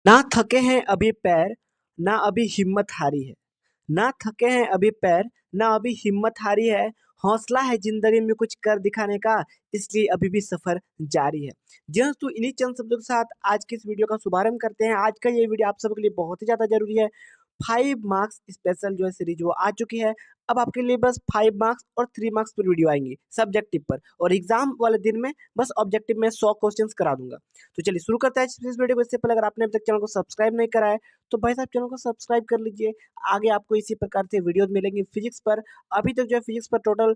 ना थके हैं अभी पैर, ना अभी हिम्मत हारी है। ना थके हैं अभी पैर, ना अभी हिम्मत हारी है। हौसला है जिंदगी में कुछ कर दिखाने का, इसलिए अभी भी सफर जारी है। जी हाँ, तो इन्हीं चंद शब्दों के साथ आज की इस वीडियो का शुभारंभ करते हैं। आज का ये वीडियो आप सबके लिए बहुत ही ज़्यादा ज़रूरी है। 5 मार्क्स स्पेशल जो है सीरीज वो आ चुकी है। अब आपके लिए बस 5 मार्क्स और 3 मार्क्स पर वीडियो आएंगी सब्जेक्टिव पर, और एग्जाम वाले दिन में बस ऑब्जेक्टिव में 100 क्वेश्चंस करा दूंगा। तो चलिए शुरू करते हैं इस वीडियो को। इससे पहले अगर आपने अभी तक चैनल को सब्सक्राइब नहीं करा है तो भाई साहब चैनल को सब्सक्राइब कर लीजिए। आगे आपको इसी प्रकार से वीडियोस मिलेंगी फिजिक्स पर। अभी तक जो है फिजिक्स पर टोटल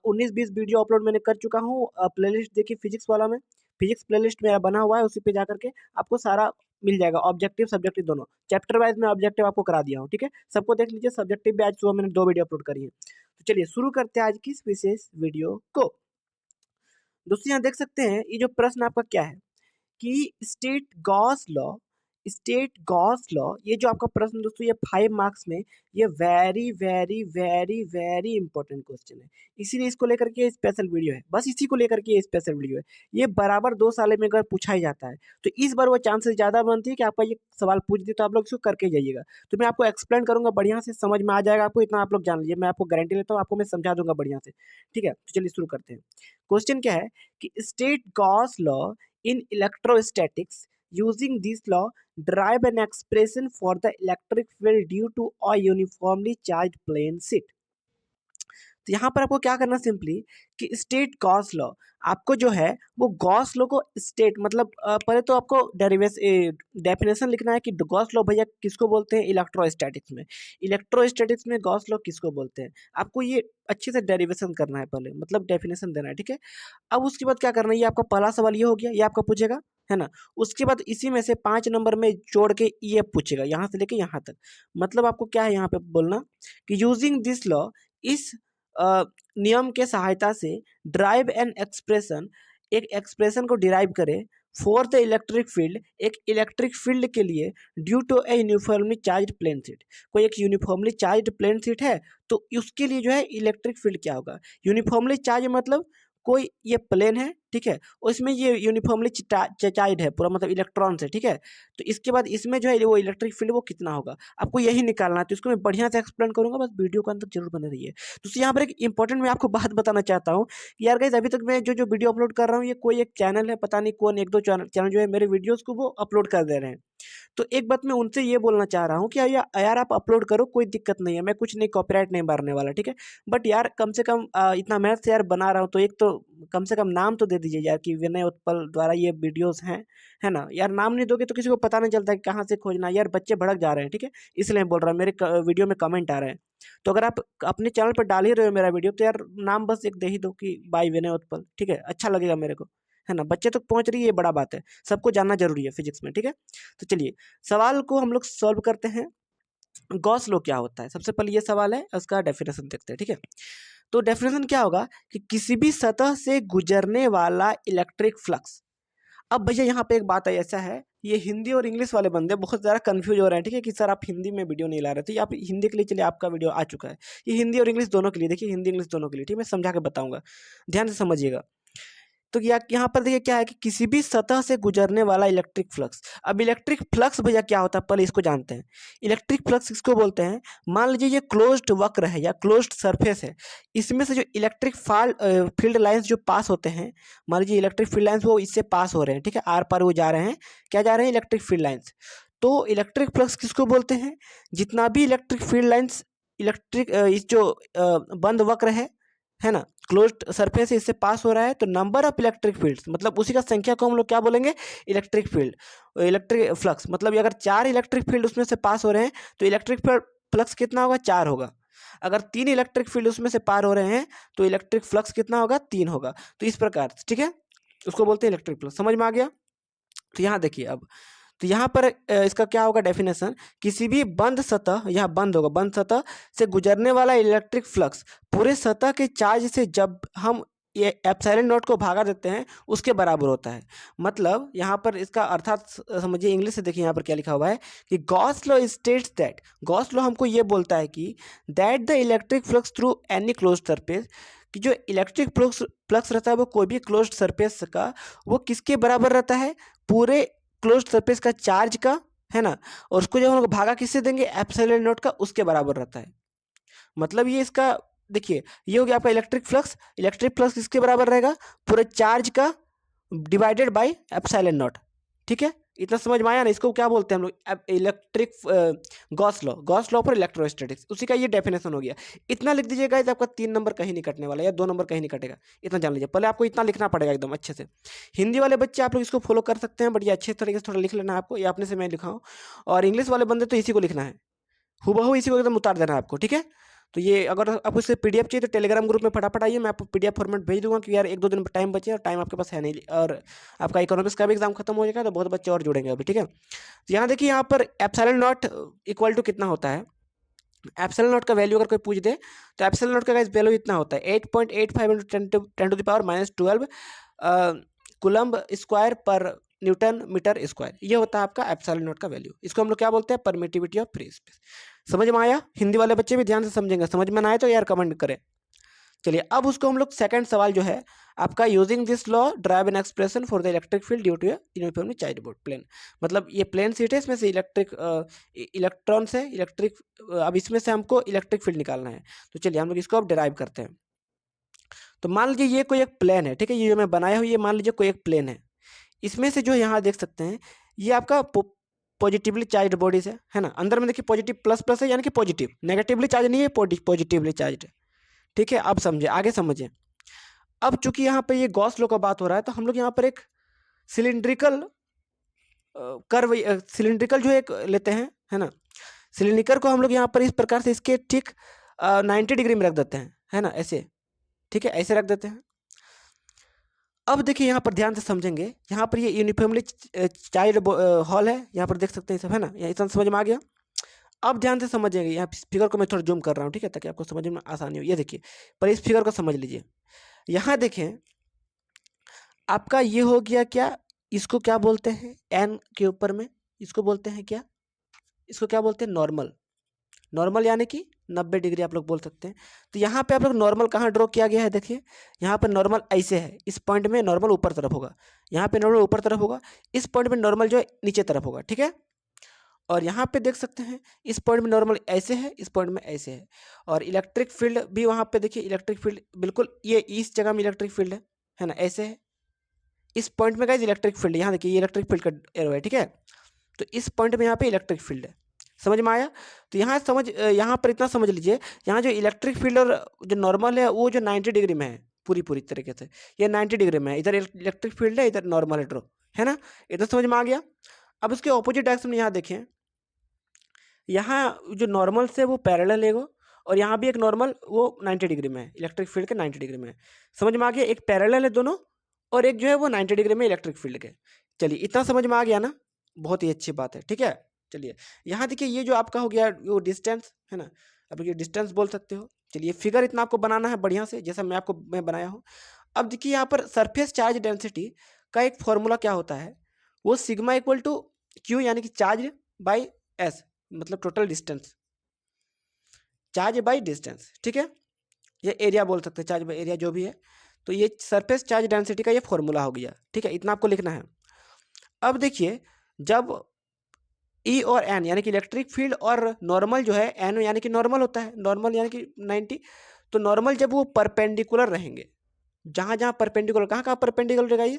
19-20 वीडियो अपलोड मैंने कर चुका हूँ। प्लेलिस्ट देखिए फिजिक्स वाला में, फिजिक्स प्लेलिस्ट मेरा बना हुआ है, उसी पे जाकर के आपको सारा मिल जाएगा, ऑब्जेक्टिव सब्जेक्टिव दोनों। चैप्टर वाइज में ऑब्जेक्टिव आपको करा दिया हूँ, ठीक है। सबको देख लीजिए। सब्जेक्टिव भी आज सुबह मैंने 2 वीडियो अपलोड करी है। तो चलिए शुरू करते हैं आज की इस विशेष वीडियो को। दोस्तों यहाँ देख सकते हैं ये जो प्रश्न आपका क्या है कि स्टेट गॉस लॉ, ये जो आपका प्रश्न दोस्तों ये 5 मार्क्स में, ये very very very very important question है। इसीलिए इसको लेकर के स्पेशल वीडियो है, बस इसी को लेकर के ये स्पेशल वीडियो है। ये बराबर 2 साल में अगर पूछा ही जाता है तो इस बार वो चांसेस ज़्यादा बनती है कि आपका ये सवाल पूछ दे, तो आप लोग इसको करके जाइएगा। तो मैं आपको एक्सप्लेन करूंगा, बढ़िया से समझ में आ जाएगा आपको, इतना आप लोग जान लीजिए। मैं आपको गारंटी लेता हूँ, आपको मैं समझा दूंगा बढ़िया से, ठीक है। तो चलिए शुरू करते हैं। क्वेश्चन क्या है कि state Gauss law in electrostatics. Using this law, derive an expression for the electric field due to a uniformly charged plane sheet. तो यहाँ पर आपको क्या करना सिंपली कि स्टेट गॉस लॉ, आपको जो है वो गॉस लॉ को स्टेट मतलब पहले तो आपको डेफिनेशन लिखना है कि गॉस लॉ भैया किसको बोलते हैं इलेक्ट्रोस्टैटिक्स में। इलेक्ट्रोस्टैटिक्स में गॉस लॉ किसको बोलते हैं, आपको ये अच्छे से डेरिवेशन करना है, पहले मतलब डेफिनेशन देना है, ठीक है। अब उसके बाद क्या करना है, ये आपका पहला सवाल ये हो गया, ये आपका पूछेगा, है ना। उसके बाद इसी में से 5 नंबर में जोड़ के ये पूछेगा, यहाँ से लेके यहाँ तक। मतलब आपको क्या है यहाँ पे बोलना कि यूजिंग दिस लॉ, इस नियम के सहायता से ड्राइव एन एक्सप्रेशन, एक एक्सप्रेशन को डिराइव करें फॉर द इलेक्ट्रिक फील्ड, एक इलेक्ट्रिक फील्ड के लिए due to a uniformly charge plane sheet. कोई एक यूनिफॉर्मली चार्ज प्लेन सीट है तो उसके लिए जो है इलेक्ट्रिक फील्ड क्या होगा। यूनिफॉर्मली चार्ज मतलब कोई ये प्लेन है, ठीक है, और इसमें ये यूनिफॉर्मली चार्ज है पूरा, मतलब इलेक्ट्रॉन से, ठीक है। तो इसके बाद इसमें जो है वो इलेक्ट्रिक फील्ड वो कितना होगा, आपको यही निकालना है। तो इसको मैं बढ़िया से एक्सप्लेन करूंगा, बस वीडियो के अंदर जरूर बने रहिए। तो यहाँ पर एक इंपॉर्टेंट मैं आपको बात बताना चाहता हूँ कि यार गाइस, अभी तक मैं जो वीडियो अपलोड कर रहा हूँ, ये कोई एक चैनल है, पता नहीं कौन, 1-2 चैनल जो है मेरे वीडियोज़ को वो अपलोड कर दे रहे हैं। तो एक बात मैं उनसे ये बोलना चाह रहा हूँ कि यार आप अपलोड करो, कोई दिक्कत नहीं है, मैं कुछ नहीं, कॉपीराइट नहीं मारने वाला, ठीक है। बट यार कम से कम इतना मेहनत से यार बना रहा हूँ तो एक तो कम से कम नाम तो दे दीजिए यार कि विनय उत्पल द्वारा ये वीडियोस हैं, है ना। यार नाम नहीं दोगे तो किसी को पता नहीं चलता कि कहाँ से खोजना। यार बच्चे भड़क जा रहे हैं, ठीक है, इसलिए बोल रहा हूँ। मेरे वीडियो में कमेंट आ रहे हैं, तो अगर आप अपने चैनल पर डाल ही रहे हो मेरा वीडियो, तो यार नाम बस एक दे ही दो कि बाय विनय उत्पल, ठीक है, अच्छा लगेगा मेरे को, है ना। बच्चे तक पहुंच रही है, ये बड़ा बात है, सबको जानना जरूरी है फिजिक्स में, ठीक है। तो चलिए सवाल को हम लोग सॉल्व करते हैं। गॉस लॉ क्या होता है, सबसे पहले ये सवाल है, उसका डेफिनेशन देखते हैं, ठीक है। तो डेफिनेशन क्या होगा कि किसी भी सतह से गुजरने वाला इलेक्ट्रिक फ्लक्स। अब भैया यहाँ पे एक बात है, ऐसा है, ये हिंदी और इंग्लिश वाले बंदे बहुत ज़्यादा कंफ्यूज हो रहे हैं, ठीक है, कि सर आप हिंदी में वीडियो नहीं ला रहे थे। ये आप हिंदी के लिए, चलिए आपका वीडियो आ चुका है, ये हिंदी और इंग्लिश दोनों के लिए, देखिए हिंदी इंग्लिश दोनों के लिए, ठीक है, मैं समझा के बताऊंगा, ध्यान से समझिएगा। तो यहाँ पर देखिए क्या है कि किसी भी सतह से गुजरने वाला इलेक्ट्रिक फ्लक्स। अब इलेक्ट्रिक फ्लक्स भैया क्या होता है, पहले इसको जानते हैं। इलेक्ट्रिक फ्लक्स किसको बोलते हैं, मान लीजिए ये क्लोज्ड वक्र है या क्लोज्ड सरफेस है, इसमें से जो इलेक्ट्रिक फील्ड लाइंस जो पास होते हैं, मान लीजिए इलेक्ट्रिक फील्ड लाइंस वो इससे पास हो रहे हैं, ठीक है, आर पार वो जा रहे हैं, क्या जा रहे हैं, इलेक्ट्रिक फील्ड लाइंस। तो इलेक्ट्रिक फ्लक्स किसको बोलते हैं, जितना भी इलेक्ट्रिक फील्ड लाइंस इलेक्ट्रिक इस जो बंद वक्र है ना, क्लोज्ड सरफेस इससे पास हो रहा है, तो नंबर ऑफ इलेक्ट्रिक फील्ड्स मतलब उसी का संख्या को हम लोग क्या बोलेंगे, इलेक्ट्रिक फील्ड। इलेक्ट्रिक फ्लक्स मतलब अगर 4 इलेक्ट्रिक फील्ड उसमें से पास हो रहे हैं तो इलेक्ट्रिक फ्लक्स कितना होगा, 4 होगा। अगर 3 इलेक्ट्रिक फील्ड उसमें से पार हो रहे हैं तो इलेक्ट्रिक फ्लक्स कितना होगा, 3 होगा। तो इस प्रकार, ठीक है, उसको बोलते हैं इलेक्ट्रिक फ्लक्स। समझ में आ गया। तो यहाँ देखिए अब, तो यहाँ पर इसका क्या होगा डेफिनेशन, किसी भी बंद सतह, यहाँ बंद होगा, बंद सतह से गुजरने वाला इलेक्ट्रिक फ्लक्स पूरे सतह के चार्ज से जब हम ये एप्सिलॉन नॉट को भागा देते हैं उसके बराबर होता है। मतलब यहाँ पर इसका अर्थात समझिए, इंग्लिश से देखिए यहाँ पर क्या लिखा हुआ है कि Gauss law states that, Gauss law हमको ये बोलता है कि that the electric flux through any close surface, कि जो इलेक्ट्रिक फ्लक्स रहता है वो कोई भी क्लोज्ड सरफेस का, वो किसके बराबर रहता है, पूरे क्लोज्ड सरफेस का चार्ज का है ना, और उसको जब हम लोग भागा किससे देंगे, एप्सिलॉन नॉट का, उसके बराबर रहता है। मतलब ये इसका देखिए, ये हो गया आपका इलेक्ट्रिक फ्लक्स किसके बराबर रहेगा, पूरे चार्ज का डिवाइडेड बाय एप्सिलॉन नॉट। ठीक है, इतना समझ में आया ना, इसको क्या बोलते हैं हम लोग, electric Gauss law for electrostatics, उसी का ये डेफिनेशन हो गया। इतना लिख दीजिएगा, तो आपका 3 नंबर कहीं नहीं कटने वाला, या 2 नंबर कहीं नहीं कटेगा, इतना जान लीजिए। पहले आपको इतना लिखना पड़ेगा एकदम अच्छे से। हिंदी वाले बच्चे आप लोग इसको फॉलो कर सकते हैं, बट ये अच्छे तरीके से थोड़ा लिख लेना है आपको, ये अपने से मैं लिखाऊँ। और इंग्लिश वाले बंदे तो इसी को लिखना है, हूबहू इसी को एकदम उतार देना है आपको। ठीक है, तो ये अगर आपको इससे पीडीएफ चाहिए तो टेलीग्राम ग्रुप में फटाफट आइए, मैं आपको पीडीएफ फॉर्मेट भेज दूंगा, क्योंकि यार 1-2 दिन टाइम बचे और टाइम आपके पास है नहीं, और आपका इकोनॉमिक्स का भी एग्जाम खत्म हो जाएगा, तो बहुत बच्चे और जुड़ेंगे अभी। ठीक है, तो यहाँ देखिए, यहाँ पर एप्सिलॉन नॉट इक्वल टू कितना होता है, एप्सिलॉन नॉट का वैल्यू अगर कोई पूछ दे, तो एप्सिलॉन नॉट का गाइस वैल्यू इतना होता है 8.85 × 10⁻12 कूलम्ब स्क्वायर पर न्यूटन मीटर स्क्वायर, ये होता है आपका एप्सिलॉन नॉट का वैल्यू। इसको हम लोग क्या बोलते हैं, परमिटिविटी ऑफ फ्री स्पेस। समझ में आया, हिंदी वाले बच्चे भी ध्यान से समझेंगे, समझ में ना आए तो यार कमेंट करें। चलिए, अब उसको हम लोग सेकंड सवाल जो है आपका, using this law drive an expression for the electric field due to uniformly charged board plane. मतलब ये प्लेन सीट है, इसमें से इलेक्ट्रॉन से इलेक्ट्रिक, अब इसमें से हमको इलेक्ट्रिक फील्ड निकालना है। तो चलिए हम लोग इसको अब डिराइव करते हैं। तो मान लीजिए ये कोई एक प्लेन है, ठीक है, ये जो मैं बनाया हूँ, ये मान लीजिए कोई एक प्लेन है। इसमें से जो यहाँ देख सकते हैं, ये आपका पॉजिटिवली चार्ज्ड बॉडीज है ना, अंदर में देखिए पॉजिटिव प्लस प्लस है, यानी कि पॉजिटिव, नेगेटिवली चार्ज नहीं है, पॉजिटिवली चार्ज्ड है। ठीक है, अब समझे, आगे समझे। अब चूंकि यहाँ पे ये गॉस लॉ का बात हो रहा है, तो हम लोग यहाँ पर एक सिलिंड्रिकल कर्व, सिलिंड्रिकल जो एक लेते हैं, है ना, सिलिंड्रिकल को हम लोग यहाँ पर इस प्रकार से इसके ठीक 90 डिग्री में रख देते हैं, है ना, ऐसे। ठीक है, ऐसे रख देते हैं। अब देखिए यहाँ पर ध्यान से समझेंगे, यहाँ पर ये यूनिफॉर्मली चार्ज्ड हॉल है, यहाँ पर देख सकते हैं सब, है ना, यहाँ इतना समझ में आ गया। अब ध्यान से समझेंगे, यहाँ फिगर को मैं थोड़ा जूम कर रहा हूँ, ठीक है, ताकि आपको समझने में आसानी हो। ये देखिए, पर इस फिगर को समझ लीजिए। यहाँ देखें, आपका ये हो गया क्या, इसको क्या बोलते हैं, एन के ऊपर में इसको बोलते हैं क्या, इसको क्या बोलते हैं, नॉर्मल। नॉर्मल यानी कि 90 डिग्री आप लोग बोल सकते हैं। तो यहाँ पे आप लोग नॉर्मल कहाँ ड्रॉ किया गया है, देखिए यहाँ पर नॉर्मल ऐसे है, इस पॉइंट में नॉर्मल ऊपर तरफ होगा, यहाँ पे नॉर्मल ऊपर तरफ होगा, इस पॉइंट में नॉर्मल जो है नीचे तरफ होगा। ठीक है, और यहाँ पे देख सकते हैं, इस पॉइंट में नॉर्मल ऐसे है, इस पॉइंट में ऐसे है। और इलेक्ट्रिक फील्ड भी वहाँ पे देखिए, इलेक्ट्रिक फील्ड बिल्कुल ये इस जगह में इलेक्ट्रिक फील्ड है ना, ऐसे है। इस पॉइंट में गाइस इलेक्ट्रिक फील्ड, यहाँ देखिए ये इलेक्ट्रिक फील्ड का एरो है। ठीक है, तो इस पॉइंट में यहाँ पे इलेक्ट्रिक फील्ड है, समझ में आया। तो यहाँ पर इतना समझ लीजिए, यहाँ जो इलेक्ट्रिक फील्ड और जो नॉर्मल है, वो जो 90 डिग्री में है, पूरी तरीके से ये 90 डिग्री में है। इधर इलेक्ट्रिक फील्ड है, इधर नॉर्मल है ना, इतना समझ में आ गया। अब उसके ऑपोजिट डायरेक्शन में यहाँ देखें, यहाँ जो नॉर्मल से वो पैरेलल है वो, और यहाँ भी एक नॉर्मल वो 90 डिग्री में है, इलेक्ट्रिक फील्ड के 90 डिग्री में है। समझ में आ गया, एक पैरेलल है दोनों, और एक जो है वो 90 डिग्री में इलेक्ट्रिक फील्ड के। चलिए, इतना समझ में आ गया ना, बहुत ही अच्छी बात है। ठीक है, चलिए यहाँ देखिए, ये जो आपका हो गया वो डिस्टेंस है ना, अब ये डिस्टेंस बोल सकते हो। चलिए, फिगर इतना आपको बनाना है बढ़िया से, जैसा मैं बनाया हूँ। अब देखिए, यहाँ पर सरफेस चार्ज डेंसिटी का एक फॉर्मूला क्या होता है, वो सिग्मा इक्वल टू क्यू, यानी कि चार्ज बाई एस, मतलब total distance, charge by distance. ठीक है, ये एरिया बोल सकते हैं, चार्ज बाई एरिया जो भी है। तो ये सरफेस चार्ज डेंसिटी का ये फॉर्मूला हो गया। ठीक है, इतना आपको लिखना है। अब देखिए, जब ई और एन यानी कि इलेक्ट्रिक फील्ड और नॉर्मल जो है, एन यानी कि नॉर्मल होता है, नॉर्मल यानी कि 90, तो नॉर्मल जब वो परपेंडिकुलर रहेंगे, जहाँ जहाँ परपेंडिकुलर, कहाँ कहाँ परपेंडिकुलर रहेगा, ये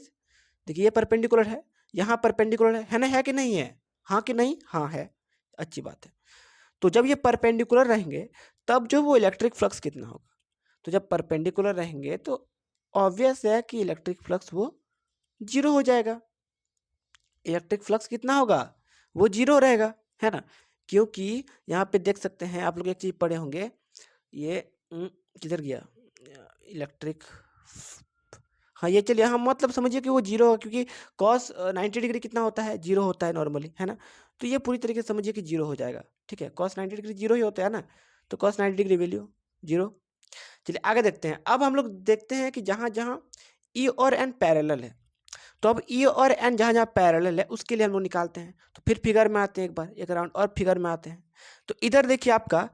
देखिए, ये परपेंडिकुलर है, यहाँ परपेंडिकुलर है ना, है कि नहीं है, हाँ कि नहीं, हाँ है, अच्छी बात है। तो जब ये परपेंडिकुलर रहेंगे, तब जो वो इलेक्ट्रिक फ्लक्स कितना होगा, तो जब परपेंडिकुलर रहेंगे तो ऑब्वियस है कि इलेक्ट्रिक फ्लक्स वो जीरो हो जाएगा। इलेक्ट्रिक फ्लक्स कितना होगा, वो जीरो रहेगा, है ना, क्योंकि यहाँ पे देख सकते हैं आप लोग, एक चीज पढ़े होंगे, ये किधर गया इलेक्ट्रिक, हाँ ये चलिए, हम मतलब समझिए कि वो जीरो होगा, क्योंकि कॉस 90 डिग्री कितना होता है, जीरो होता है नॉर्मली, है ना। तो ये पूरी तरीके से समझिए कि जीरो हो जाएगा। ठीक है, कॉस 90 डिग्री जीरो ही होता है ना, तो कॉस 90 डिग्री वैल्यू जीरो। चलिए आगे देखते हैं। अब हम लोग देखते हैं कि जहाँ जहाँ ई और एन पैरेलल है, तो अब ई और एन जहाँ जहाँ पैरेलल है उसके लिए हम लोग निकालते हैं। तो फिर फिगर में आते हैं, एक बार एक राउंड और फिगर में आते हैं। तो इधर देखिए आपका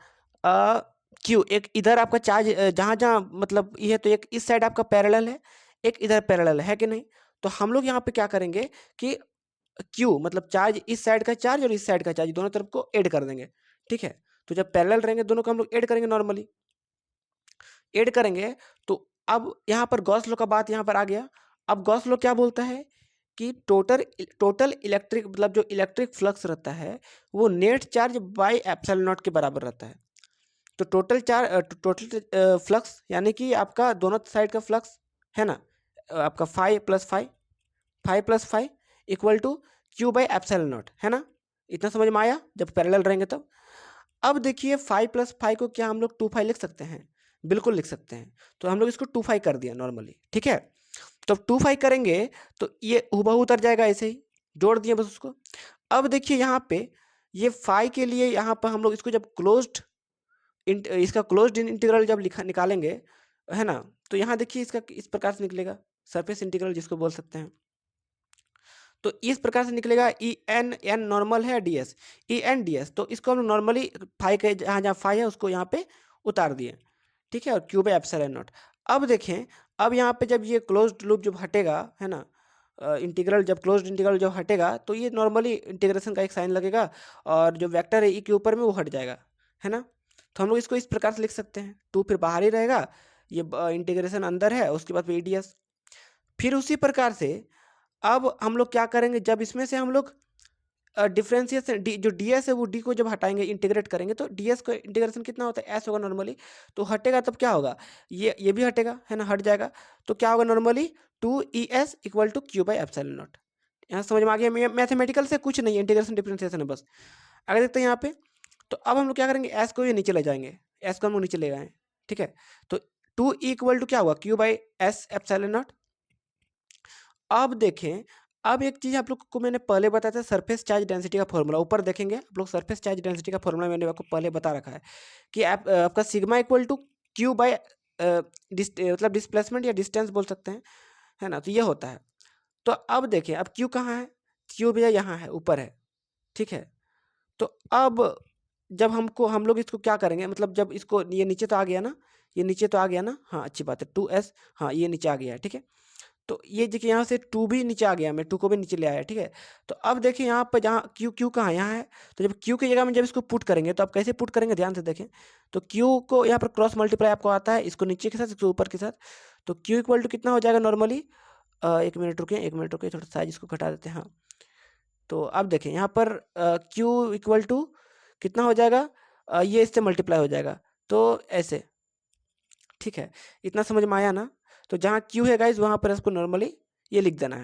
क्यू, एक इधर आपका चार्ज जहाँ जहाँ मतलब ये है, तो एक इस साइड आपका पैरेलल है, एक इधर पैरेलल है कि नहीं। तो हम लोग यहाँ पे क्या करेंगे कि क्यू मतलब चार्ज, इस साइड का चार्ज और इस साइड का चार्ज दोनों तरफ को ऐड कर देंगे, ठीक है। तो जब पैरेलल रहेंगे दोनों को हम लोग ऐड करेंगे, नॉर्मली ऐड करेंगे। तो अब यहाँ पर गॉस लॉ का बात यहाँ पर आ गया। अब गॉस लॉ क्या बोलता है कि टोटल टोटल इलेक्ट्रिक मतलब जो इलेक्ट्रिक फ्लक्स रहता है वो net charge by epsilon not के बराबर रहता है। तो टोटल चार्ज टोटल फ्लक्स यानी कि आपका दोनों साइड का फ्लक्स है ना, आपका 5 + 5 equal to Q by epsilon naught, है ना। इतना समझ में आया जब पैरेलल रहेंगे तब। अब देखिए 5 + 5 को क्या हम लोग 2 5 लिख सकते हैं? बिल्कुल लिख सकते हैं। तो हम लोग इसको 2 5 कर दिया नॉर्मली, ठीक है। तो 2 5 करेंगे तो ये हुबहू उतर जाएगा, ऐसे ही जोड़ दिए बस उसको। अब देखिए यहाँ पे ये फाई के लिए यहाँ पर हम लोग इसको जब क्लोज्ड इसका क्लोज्ड इंटीग्रल जब लिखा निकालेंगे, है ना, तो यहाँ देखिए इसका इस प्रकार से निकलेगा, सरफेस इंटीग्रल जिसको बोल सकते हैं। तो इस प्रकार से निकलेगा ई एन, एन नॉर्मल है, D S, E N D S. तो इसको हम नॉर्मली फाई के जहाँ जहाँ फाई है उसको यहाँ पे उतार दिए, ठीक है, और क्यू बाई एप्सिलॉन नॉट। अब देखें, अब यहाँ पे जब ये क्लोज्ड लूप जब हटेगा, है ना, इंटीग्रल जब क्लोज्ड इंटीग्रल जब हटेगा तो ये नॉर्मली इंटीग्रेशन का एक साइन लगेगा और जो वेक्टर है ई के ऊपर में वो हट जाएगा, है ना। तो हम लोग इसको इस प्रकार से लिख सकते हैं, टू फिर बाहर ही रहेगा, ये इंटीग्रेशन अंदर है, उसके बाद ई डी एस। फिर उसी प्रकार से अब हम लोग क्या करेंगे, जब इसमें से हम लोग डिफरेंशिएशन डी जो डी एस है वो डी को जब हटाएंगे इंटीग्रेट करेंगे तो डी एस का इंटीग्रेशन कितना होता है, एस होगा नॉर्मली। तो हटेगा तब क्या होगा, ये भी हटेगा, है ना, हट जाएगा। तो क्या होगा normally 2 ES equal to Q by epsilon naught. यहाँ समझ में आ गया, मैथमेटिकल से कुछ नहीं है, इंटीग्रेशन डिफरेंशिएशन है बस। अगर देखते हैं यहाँ पे, तो अब हम लोग क्या करेंगे, एस को ये नीचे ले जाएंगे, एस को हम लोग नीचे ले गए, ठीक है। तो 2 इक्वल टू क्या हुआ, Q by S epsilon not. अब देखें, अब एक चीज़ आप लोग को मैंने पहले बताया था, सरफेस चार्ज डेंसिटी का फॉर्मूला। ऊपर देखेंगे आप लोग, सरफेस चार्ज डेंसिटी का फॉर्मूला मैंने आपको पहले बता रखा है कि आपका sigma equal to Q by मतलब डिस्प्लेसमेंट या डिस्टेंस बोल सकते हैं, है ना। तो ये होता है। तो अब देखिए, अब क्यू कहाँ है, क्यू भैया यहाँ है, ऊपर है, ठीक है। तो अब जब हम लोग इसको क्या करेंगे, मतलब जब इसको ये नीचे तो आ गया ना, ये नीचे तो आ गया ना, हाँ अच्छी बात है, 2S, हाँ ये नीचे आ गया है, ठीक है। तो ये देखिए यहाँ से 2 भी नीचे आ गया, मैं 2 को भी नीचे ले आया, ठीक है। तो अब देखिए यहाँ पर जहाँ क्यू क्यू कहाँ, यहाँ है। तो जब क्यू की जगह में जब इसको पुट करेंगे तो आप कैसे पुट करेंगे, ध्यान से देखें। तो क्यू को यहाँ पर क्रॉस मल्टीप्लाई आपको आता है, इसको नीचे के साथ इसको ऊपर के साथ। तो क्यू इक्वल टू कितना हो जाएगा नॉर्मली, एक मिनट रुकिए, थोड़ा साइज इसको घटा देते हैं, हाँ। तो अब देखें यहाँ पर क्यू इक्वल टू कितना हो जाएगा, ये इससे मल्टीप्लाई हो जाएगा, तो ऐसे, ठीक है। इतना समझ में आया ना। तो जहाँ क्यू है गाइज वहाँ पर इसको नॉर्मली ये लिख देना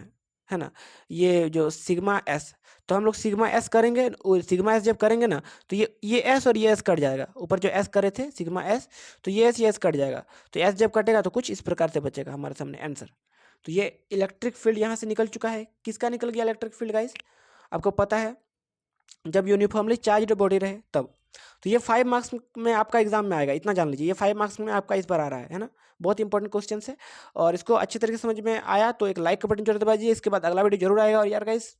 है ना। ये जो सिग्मा एस, तो हम लोग सिग्मा एस करेंगे, सिग्मा एस जब करेंगे ना तो ये एस और ये एस कट जाएगा, ऊपर जो एस करे थे सिग्मा एस, तो ये एस कट जाएगा। तो एस जब कटेगा तो कुछ इस प्रकार से बचेगा हमारे सामने आंसर। तो ये इलेक्ट्रिक फील्ड यहाँ से निकल चुका है। किसका निकल गया इलेक्ट्रिक फील्ड गाइज, आपको पता है, जब यूनिफॉर्मली चार्ज्ड बॉडी रहे तब। तो ये 5 मार्क्स में आपका एग्जाम में आएगा, इतना जान लीजिए, ये 5 मार्क्स में आपका इस बार आ रहा है ना। बहुत इंपॉर्टेंट क्वेश्चन है। और इसको अच्छी तरीके से समझ में आया तो एक लाइक का बटन जरूर दबाइए। इसके बाद अगला वीडियो जरूर आएगा। और यार गाइस,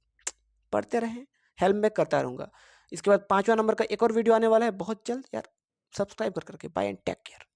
पढ़ते रहें, हेल्प मैं करता रहूँगा। इसके बाद 5वां नंबर का एक और वीडियो आने वाला है बहुत जल्द यार। सब्सक्राइब कर करके, बाय एंड टेक केयर।